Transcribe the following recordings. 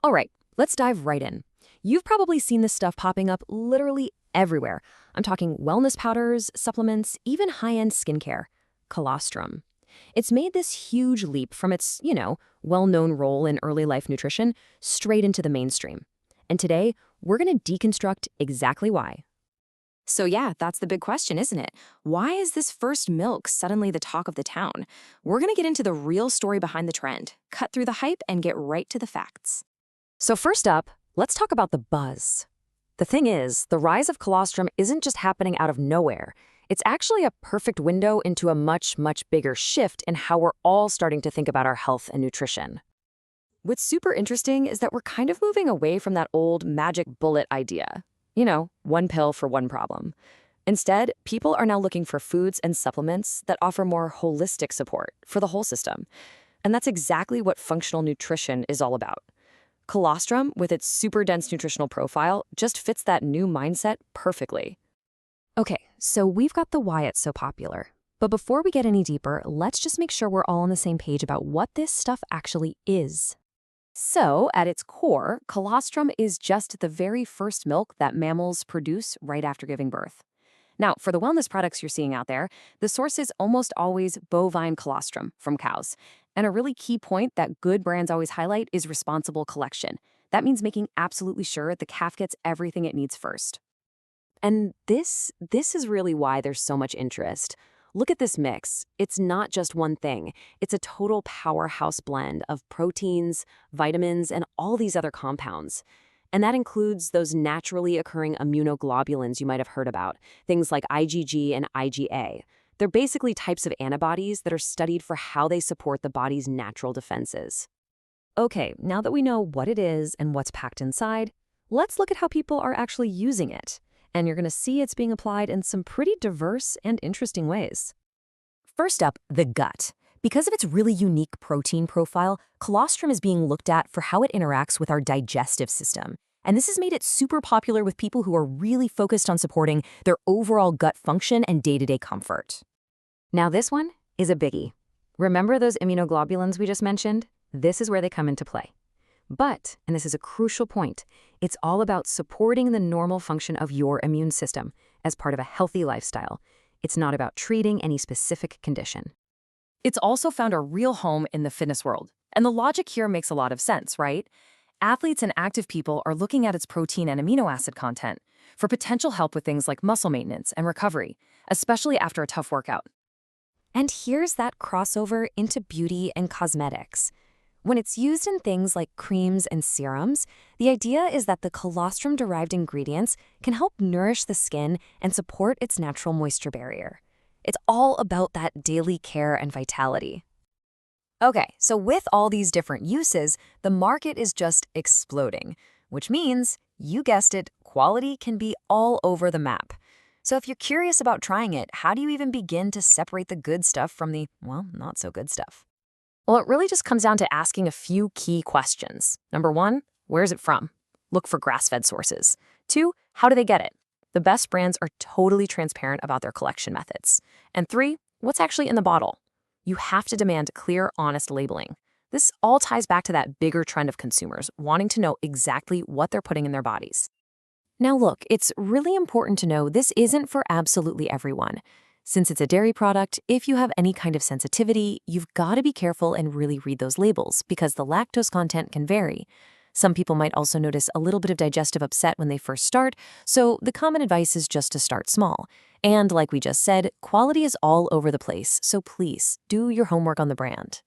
All right, let's dive right in. You've probably seen this stuff popping up literally everywhere. I'm talking wellness powders, supplements, even high-end skincare. Colostrum. It's made this huge leap from its, well-known role in early life nutrition straight into the mainstream. And today, we're going to deconstruct exactly why. So yeah, that's the big question, isn't it? Why is this first milk suddenly the talk of the town? We're going to get into the real story behind the trend, cut through the hype, and get right to the facts. So first up, let's talk about the buzz. The thing is, the rise of colostrum isn't just happening out of nowhere. It's actually a perfect window into a much, much bigger shift in how we're all starting to think about our health and nutrition. What's super interesting is that we're kind of moving away from that old magic bullet idea. One pill for one problem. Instead, people are now looking for foods and supplements that offer more holistic support for the whole system. And that's exactly what functional nutrition is all about. Colostrum, with its super dense nutritional profile, just fits that new mindset perfectly. Okay, so we've got the why it's so popular. But before we get any deeper, let's just make sure we're all on the same page about what this stuff actually is. So, at its core, colostrum is just the very first milk that mammals produce right after giving birth. Now, for the wellness products you're seeing out there, the source is almost always bovine colostrum from cows. And a really key point that good brands always highlight is responsible collection. That means making absolutely sure the calf gets everything it needs first. And this is really why there's so much interest. Look at this mix. It's not just one thing. It's a total powerhouse blend of proteins, vitamins, and all these other compounds. And that includes those naturally occurring immunoglobulins you might have heard about, things like IgG and IgA. They're basically types of antibodies that are studied for how they support the body's natural defenses. Okay, now that we know what it is and what's packed inside, let's look at how people are actually using it. And you're going to see it's being applied in some pretty diverse and interesting ways. First up, the gut. Because of its really unique protein profile, colostrum is being looked at for how it interacts with our digestive system. And this has made it super popular with people who are really focused on supporting their overall gut function and day-to-day comfort. Now this one is a biggie. Remember those immunoglobulins we just mentioned? This is where they come into play. But, and this is a crucial point, it's all about supporting the normal function of your immune system as part of a healthy lifestyle. It's not about treating any specific condition. It's also found a real home in the fitness world. And the logic here makes a lot of sense, right? Athletes and active people are looking at its protein and amino acid content for potential help with things like muscle maintenance and recovery, especially after a tough workout. And here's that crossover into beauty and cosmetics. When it's used in things like creams and serums, the idea is that the colostrum-derived ingredients can help nourish the skin and support its natural moisture barrier. It's all about that daily care and vitality. Okay, so with all these different uses, the market is just exploding, which means, you guessed it, quality can be all over the map. So if you're curious about trying it, how do you even begin to separate the good stuff from the, not so good stuff? Well, it really just comes down to asking a few key questions. Number one, where's it from? Look for grass-fed sources. 2, how do they get it? The best brands are totally transparent about their collection methods. And 3, what's actually in the bottle? You have to demand clear, honest labeling. This all ties back to that bigger trend of consumers wanting to know exactly what they're putting in their bodies. Now look, it's really important to know this isn't for absolutely everyone. Since it's a dairy product, if you have any kind of sensitivity, you've got to be careful and really read those labels because the lactose content can vary. Some people might also notice a little bit of digestive upset when they first start, so the common advice is just to start small. And like we just said, quality is all over the place, so please do your homework on the brand.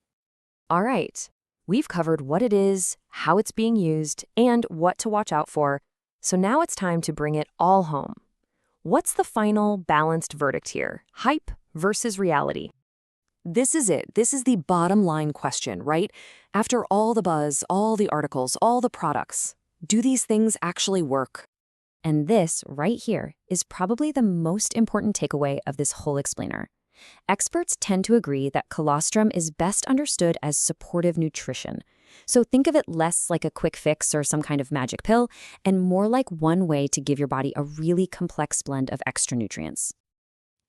All right, we've covered what it is, how it's being used, and what to watch out for. So now it's time to bring it all home. What's the final balanced verdict here? Hype versus reality. This is it. This is the bottom line question, right? After all the buzz, all the articles, all the products, do these things actually work? And this right here is probably the most important takeaway of this whole explainer. Experts tend to agree that colostrum is best understood as supportive nutrition. So think of it less like a quick fix or some kind of magic pill, and more like one way to give your body a really complex blend of extra nutrients.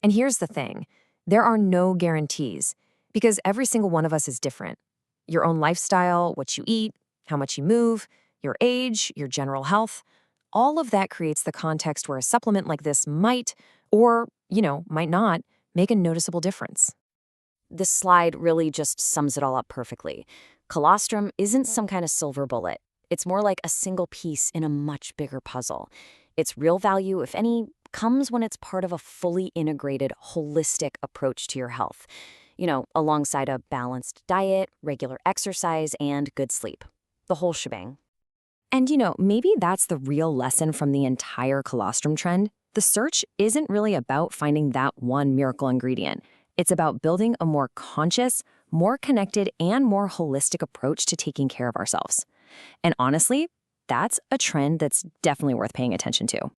And here's the thing. There are no guarantees, because every single one of us is different. Your own lifestyle, what you eat, how much you move, your age, your general health. All of that creates the context where a supplement like this might, or, might not, make a noticeable difference. This slide really just sums it all up perfectly. Colostrum isn't some kind of silver bullet. It's more like a single piece in a much bigger puzzle. Its real value, if any, comes when it's part of a fully integrated, holistic approach to your health. Alongside a balanced diet, regular exercise, and good sleep. The whole shebang. And maybe that's the real lesson from the entire colostrum trend. The search isn't really about finding that one miracle ingredient. It's about building a more conscious, more connected, and more holistic approach to taking care of ourselves. And honestly, that's a trend that's definitely worth paying attention to.